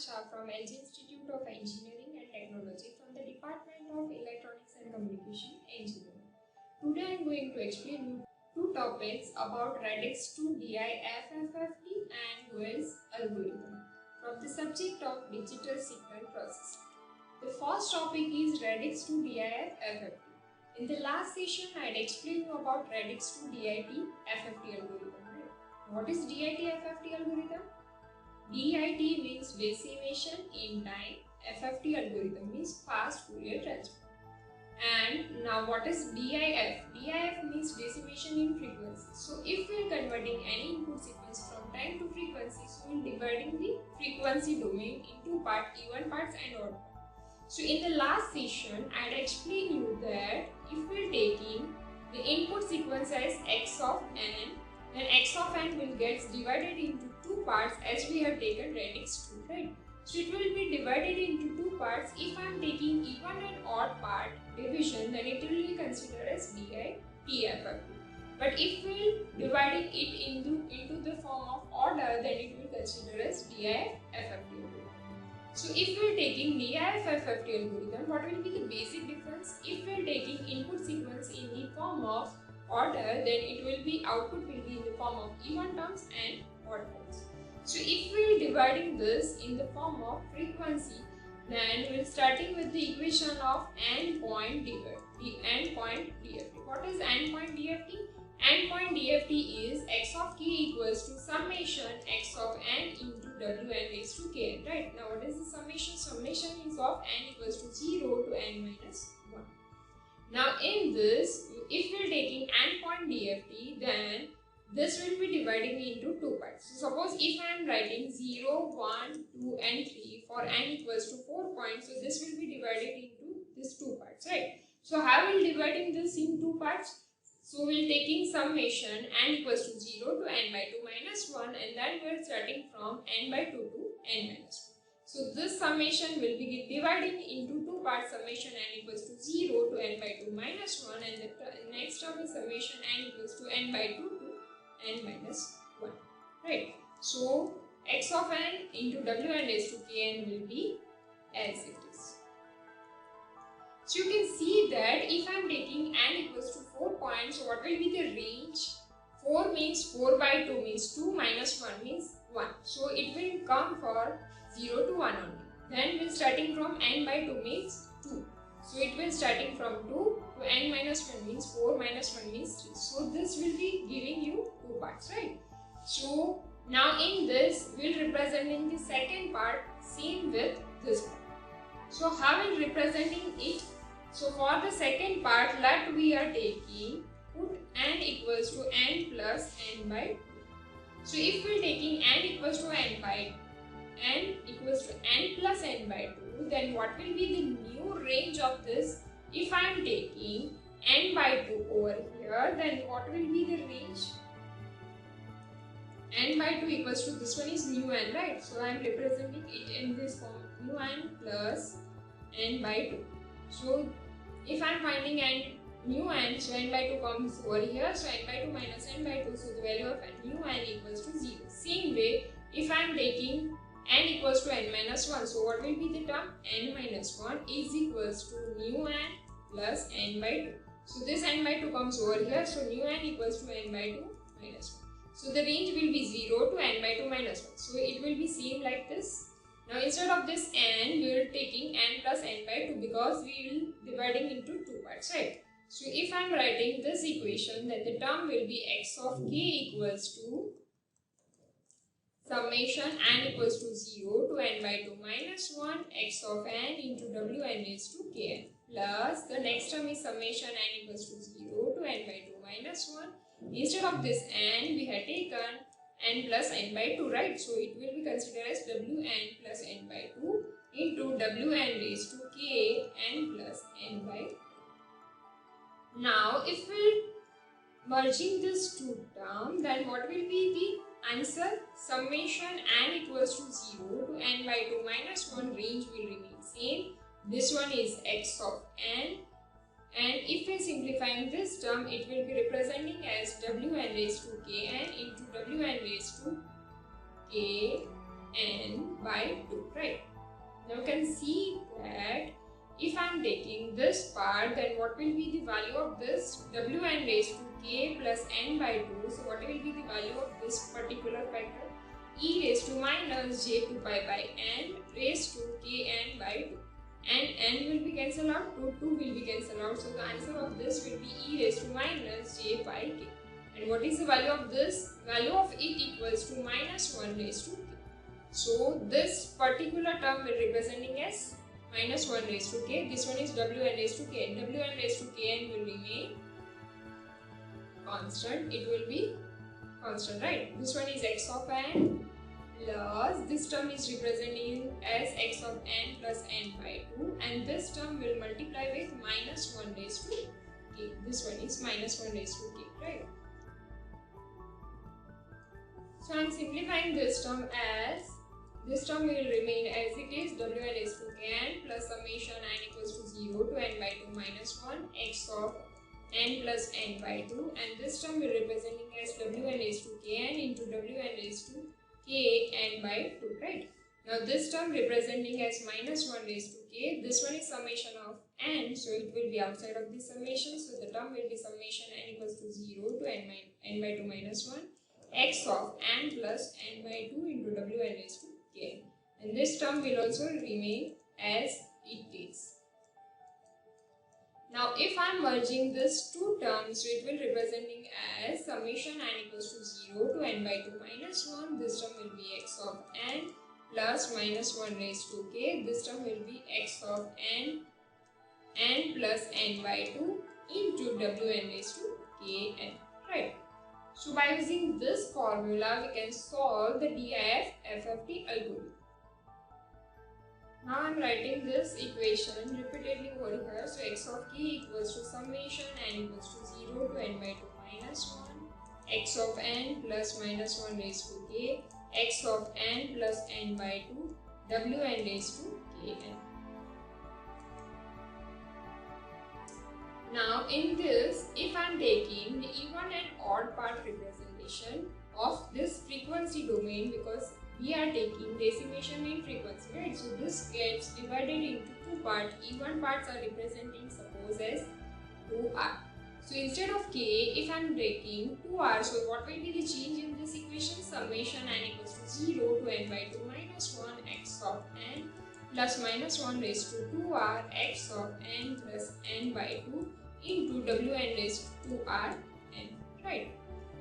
Shah from LG Institute of Engineering and Technology from the Department of Electronics and Communication Engineering. Today I am going to explain you two topics about Radix 2DI FFFT and Wells algorithm from the subject of digital signal processing. The first topic is Radix 2DI FFT. In the last session I had explained you about Radix 2DIT FFT algorithm. What is DIT FFT algorithm? DIT means decimation in time, FFT algorithm means fast Fourier transform. And now what is DIF? DIF means decimation in frequency. So if we are converting any input sequence from time to frequency, so we are dividing the frequency domain into parts, even parts and odd parts. So in the last session, I had explained you that if we are taking the input sequence as x of n, then x of n will get divided into two parts as we have taken radix 2, right? So it will be divided into two parts. If I am taking even and odd part division, then it will be considered as DITFFT. But if we are dividing it into the form of order, then it will be considered as DIFFT. So if we are taking DIFFT algorithm, what will be the basic difference? If we are taking input sequence in the form of order, then it will be output will be in the form of even terms and odd terms. So if we are dividing this in the form of frequency, then we are starting with the equation of endpoint DFT. What is endpoint DFT? Endpoint DFT is x of k equals to summation x of n into wn raised to kn, right? Now what is the summation? Summation is of n equals to 0 to n minus 1. Now in this, if we are taking endpoint DFT, then this will be dividing into two parts. So suppose if I am writing 0, 1, 2 and 3 for n equals to 4 points, so this will be divided into these two parts, right? So how will dividing this in two parts? So we are taking summation n equals to 0 to n by 2 minus 1, and then we are starting from n by 2 to n minus 1. So this summation will be dividing into two parts, summation n equals to 0 to n by 2 minus 1, and the next term is summation n equals to n by 2 to n minus 1, right? So x of n into wn raised to kn will be as it is. So you can see that if I am taking n equals to 4 points, so what will be the range? 4 means 4 by 2 means 2 minus 1 means 1. So it will come for 0 to 1 only. Then we are starting from n by 2 means 2. So it will starting from 2 to n minus 1 means 4 minus 1 means 3. So this will be giving you two parts, right? So now in this we will representing the second part same with this part. So how will representing it? So for the second part, let we are taking put n equals to n plus n by 2. So if we are taking n equals to n equals to n plus n by 2, then what will be the new range of this? If I am taking n by 2 over here, then what will be the range? N by 2 equals to, this one is mu n, right? So I am representing it in this form, mu n plus n by 2. So if I am finding mu n, so n by 2 comes over here, so n by 2 minus n by 2, so the value of mu n equals to 0. Same way, if I am taking n equals to n minus 1, so what will be the term? N minus 1 is equals to mu n plus n by 2. So this n by 2 comes over here, so mu n equals to n by 2 minus 1. So the range will be 0 to n by 2 minus 1. So it will be same like this. Now instead of this n, we are taking n plus n by 2 because we will dividing into two parts, right? So if I am writing this equation, then the term will be x of k equals to summation n equals to 0 to n by 2 minus 1 x of n into wn raised to kn, plus the next term is summation n equals to 0 to n by 2 minus 1. Instead of this n, we had taken n plus n by 2, right? So it will be considered as wn plus n by 2 into wn raised to k n plus n by 2. Now if we merging this two term, then what will be the answer? Summation n equals to 0 to n by 2 minus 1, range will remain same. This one is x of n, and if we are simplifying this term, it will be representing as wn raised to kn into wn raised to k n by 2, right? Now you can see that if I am taking this part, then what will be the value of this wn raised to k plus n by 2? So what will be the value of this particular factor? E raised to minus j2 pi by n raised to kn by 2. And n will be cancelled out, 2 will be cancelled out. So the answer of this will be e raised to minus j pi k. And what is the value of this? Value of it equals to minus 1 raised to k. So this particular term will representing as minus 1 raised to k. This one is wn raised to k. Wn raised to kn will remain constant. It will be constant, right? This one is x of n plus this term is representing as x of n plus n by 2, and this term will multiply with minus 1 raised to k. This one is minus 1 raised to k, right? So I am simplifying this term as this term will remain as it is, wn raised to kn plus summation n equals to 0 to n by 2 minus 1 x of n plus n by 2, and this term will representing as wn raised to kn into wn raised to k n by 2, right? Now this term representing as minus 1 raised to k, this one is summation of n, so it will be outside of this summation, so the term will be summation n equals to 0 to n by 2 minus 1 x of n plus n by 2 into wn raised to k, and this term will also remain as it is. Now if I am merging these two terms, so it will representing as summation n equals to 0 to n by 2 minus 1. This term will be x of n plus minus 1 raised to k. This term will be x of n plus n by 2 into wn raised to kn, right? So by using this formula, we can solve the DIF FFT algorithm. Now I am writing this equation repeatedly over here. So x of k equals to summation n equals to 0 to n by 2 minus 1 x of n plus minus 1 raised to k x of n plus n by 2 wn raised to kn. Now in this, if I am taking the even and odd part representation of this frequency domain, because we are taking decimation in frequency, right? So this gets divided into two parts. Even parts are representing suppose as 2r. So instead of k, if I am taking 2r, so what will be the change in this equation? Summation n equals to 0 to n by 2 minus 1 x of n plus minus 1 raised to 2r x of n plus n by 2 into wn raised to 2r n, right?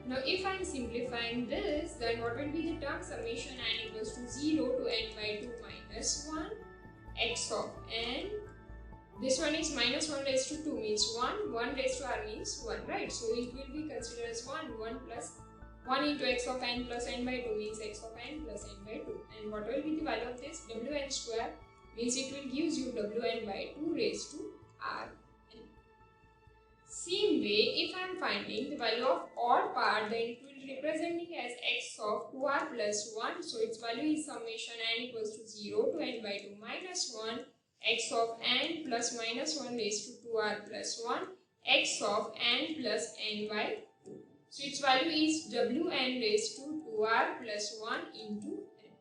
Now if I am simplifying this, then what will be the term? Summation n equals to 0 to n by 2 minus 1 x of n. This one is minus 1 raised to 2 means 1, 1 raised to r means 1, right? So it will be considered as 1 plus 1 into x of n plus n by 2 means x of n plus n by 2. And what will be the value of this? wn square means it will give you wn by 2 raised to r. Same way, if I am finding the value of odd part, then it will representing as x of 2r plus 1. So its value is summation n equals to 0 to n by 2 minus 1 x of n plus minus 1 raised to 2r plus 1 x of n plus n by 2. So its value is wn raised to 2r plus 1 into n.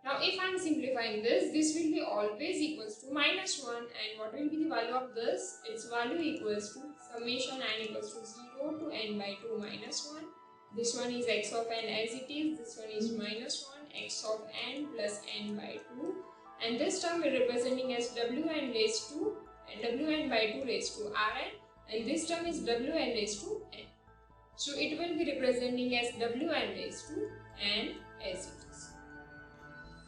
Now if I am simplifying this, this will be always equals to minus 1, and what will be the value of this? Its value equals to summation n equals to 0 to n by 2 minus 1. This one is x of n as it is, this one is minus 1 x of n plus n by 2, and this term will representing as wn raised to wn by 2 raised to rn, and this term is wn raised to n. So it will be representing as wn raised to n as it is.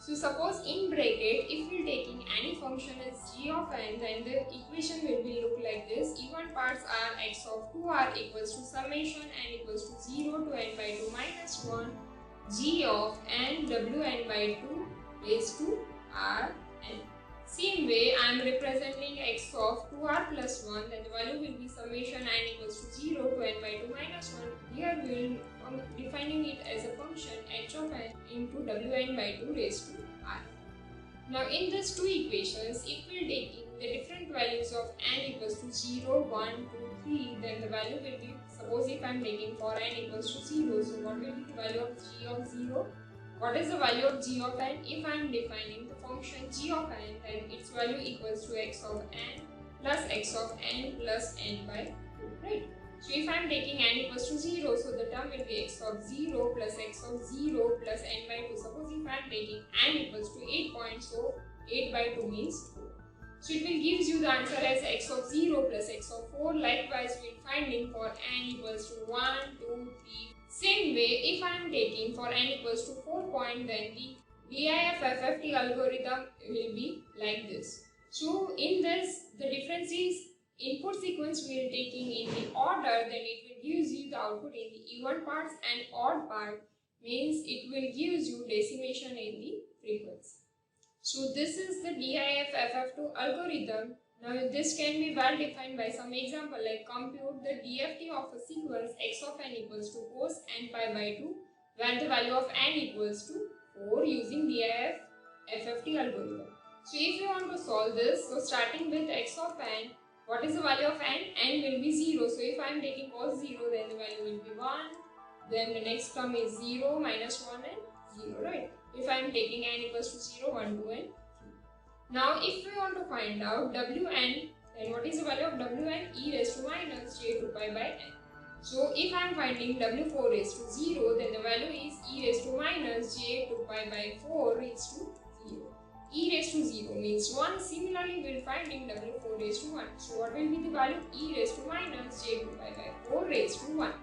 So suppose in bracket, if we are taking any function as g of n, then the equation will be look like this. Even parts are x of 2r equals to summation n equals to 0 to n by 2 minus 1 g of n wn by 2 raised to r n. Same way, I am representing x of 2r plus 1, then the value will be summation n equals to 0 to n by 2 minus 1. Here we will defining it as a function h of n into wn by 2 raised to r. Now in these two equations, if we are taking the different values of n equals to 0, 1, 2, 3, then the value will be, suppose if I am taking for n equals to 0, so what will be the value of g of 0? what is the value of g of n? If I am defining the function g of n, then its value equals to x of n plus x of n plus n by 2, right? So if I am taking n equals to 0, so the term will be x of 0 plus x of 0 plus n by 2. Suppose if I am taking n equals to 8 points, so 8 by 2 means 4. So it will gives you the answer as x of 0 plus x of 4. Likewise, we are finding for n equals to 1, 2, 3. Same way, if I am taking for n equals to 4 point, then the DIF FFT algorithm will be like this. So in this, the difference is input sequence we are taking in the order, then it will gives you the output in the even parts, and odd part means it will gives you decimation in the frequency. So this is the DIF FF2 algorithm. Now this can be well defined by some example, like compute the DFT of a sequence x of n equals to cos n pi by 2, where the value of n equals to 4 using DIF FFT algorithm. So if you want to solve this, so starting with x of n, what is the value of n? N will be 0. So if I am taking cos 0, then the value will be 1. Then the next term is 0, minus 1 and 0, right? If I am taking n equals to 0, 1, 2 and 3. Now if we want to find out Wn, then what is the value of Wn? E raised to minus j2 pi by n. So if I am finding W4 raised to 0, then the value is e raised to minus j2 pi by 4 raised to 0. E raised to 0 means 1. Similarly, we will finding W4 raised to 1. So what will be the value? E raised to minus j2 pi by 4 raised to 1.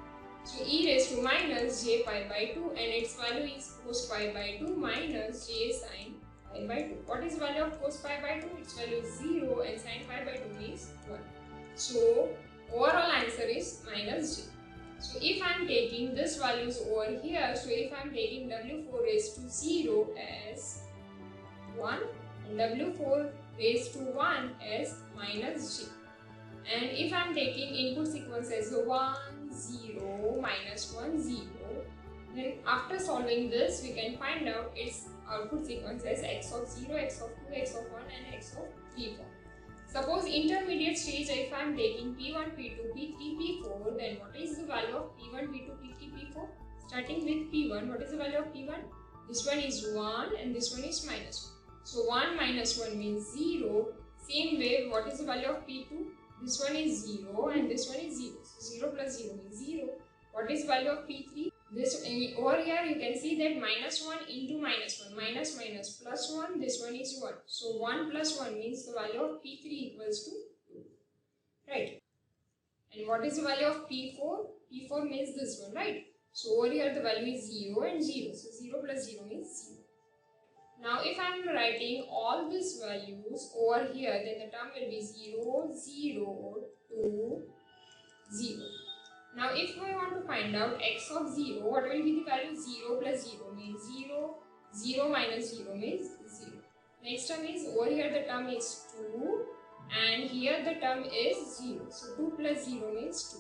So e raised to minus j pi by 2, and its value is cos pi by 2 minus j sin pi by 2. What is the value of cos pi by 2? Its value is 0 and sin pi by 2 is 1. So overall answer is minus j. So if I am taking this values over here, so if I am taking W4 raised to 0 as 1 and W4 raised to 1 as minus j. And if I am taking input sequence as 1, 0, minus 1, 0, then after solving this, we can find out its output sequence as x of 0, x of 2, x of 1 and x of 3 form. Suppose intermediate stage, if I am taking P1, P2, P3, P4, then what is the value of P1, P2, P3, P4? Starting with P1, what is the value of P1? This one is 1 and this one is minus 1. So 1 minus 1 means 0. Same way, what is the value of P2? This one is 0 and this one is 0. So 0 plus 0 means 0. What is value of P3? This over here you can see that minus 1 into minus 1. Minus minus plus 1. This one is 1. So 1 plus 1 means the value of P3 equals to 2. Right. And what is the value of P4? P4 means this one, right? So over here the value is 0 and 0. So 0 plus 0 means 0. Now if I am writing all these values over here, then the term will be 0, 0, 2, 0. Now if we want to find out x of 0, what will be the value? 0 plus 0 means 0, 0 minus 0 means 0. Next term is, over here the term is 2 and here the term is 0. So 2 plus 0 means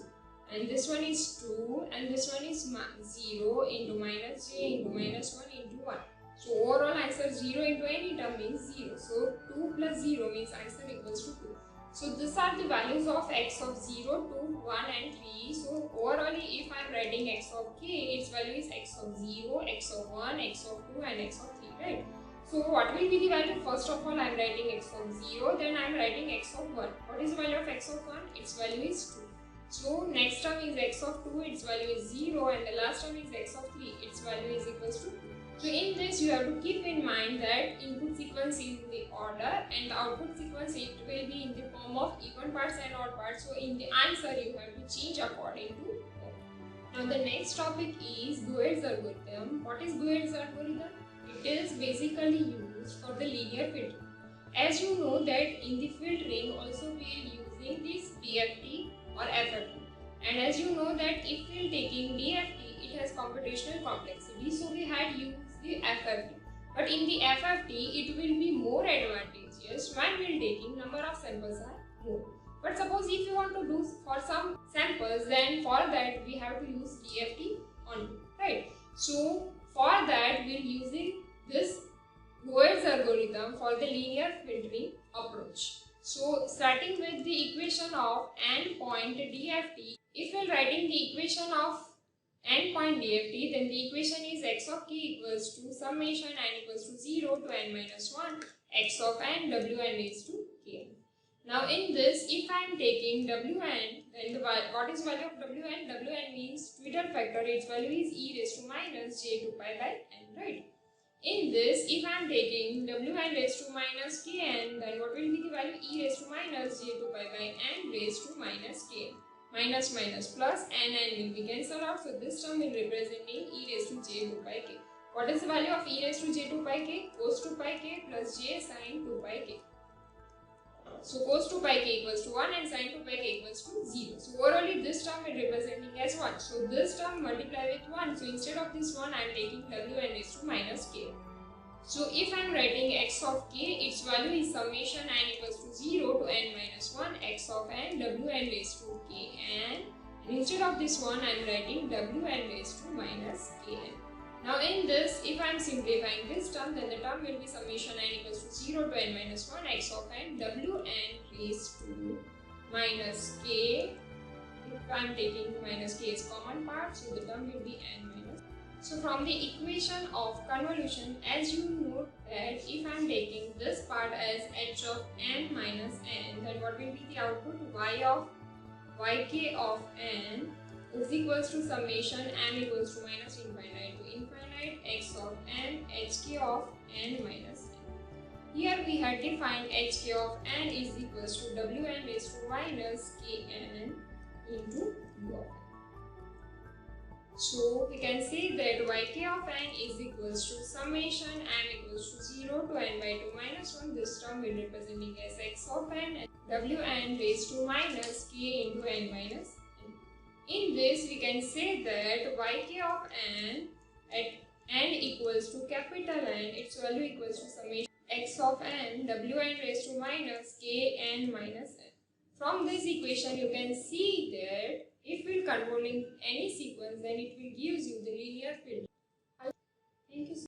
2. And this one is 2 and this one is 0 into minus j into minus 1 into 1. So overall answer 0 into any term means 0. So 2 plus 0 means answer equals to 2. So these are the values of x of 0, 2, 1 and 3. So overall if I am writing x of k, its value is x of 0, x of 1, x of 2 and x of 3, right? So what will be the value? First of all I am writing x of 0, then I am writing x of 1. What is the value of x of 1? Its value is 2. So next term is x of 2, its value is 0 and the last term is x of 3, its value is equals to 2. So in this you have to keep in mind that input sequence is in the order and the output sequence it will be in the form of even parts and odd parts. So in the answer you have to change according to that. Now the next topic is Goel's algorithm. What is Goel's algorithm? It is basically used for the linear filtering. As you know that in the filtering also we are using this DFT or FFT. And as you know that if we are taking DFT, it has computational complexity. So we had used the FFT. But in the FFT, it will be more advantageous when we are taking number of samples are more. But suppose if you want to do for some samples, then for that we have to use DFT only, right? So for that we are using this Goel's algorithm for the linear filtering approach. So starting with the equation of n point DFT, if we are writing the equation of endpoint DFT, then the equation is x of k equals to summation n equals to 0 to n minus 1 x of n wn raised to kn. Now in this, if I am taking wn, then what is value of wn? Wn means twiddle factor, its value is e raised to minus j2 pi by n, right? In this, if I am taking wn raised to minus kn, then what will be the value? E raised to minus j2 pi by n raised to minus kn. Minus minus plus n will be cancelled out. So this term will representing e raised to j2 pi k. What is the value of e raised to j2 pi k? Cos 2 pi k plus j sin 2 pi k. So cos 2 pi k equals to 1 and sin 2 pi k equals to 0. So overall this term is representing as 1. So this term multiply with 1. So instead of this 1 I am taking wn raised to minus k. So if I am writing x of k, its value is summation n equals to 0 to n minus 1 x of n wn raised to kn. And instead of this 1 I am writing wn raised to minus kn. Now in this, if I am simplifying this term, then the term will be summation n equals to 0 to n minus 1 x of n wn raised to minus k. If I am taking minus k as common part, so the term will be n minus. So from the equation of convolution, as you note that if I am taking this part as h of n minus n, then what will be the output? Y of yk of n is equals to summation n equals to minus infinite to infinite x of n hk of n minus n. Here we had defined hk of n is equals to wn raised to minus kn into u of n. So we can say that yk of n is equals to summation n equals to 0 to n by 2 minus 1. This term will representing as x of n and wn raised to minus k into n minus n. In this we can say that yk of n at n equals to capital N, its value equals to summation x of n wn raised to minus k n minus n. From this equation you can see that if we are controlling any sequence, then it will gives you the linear filter.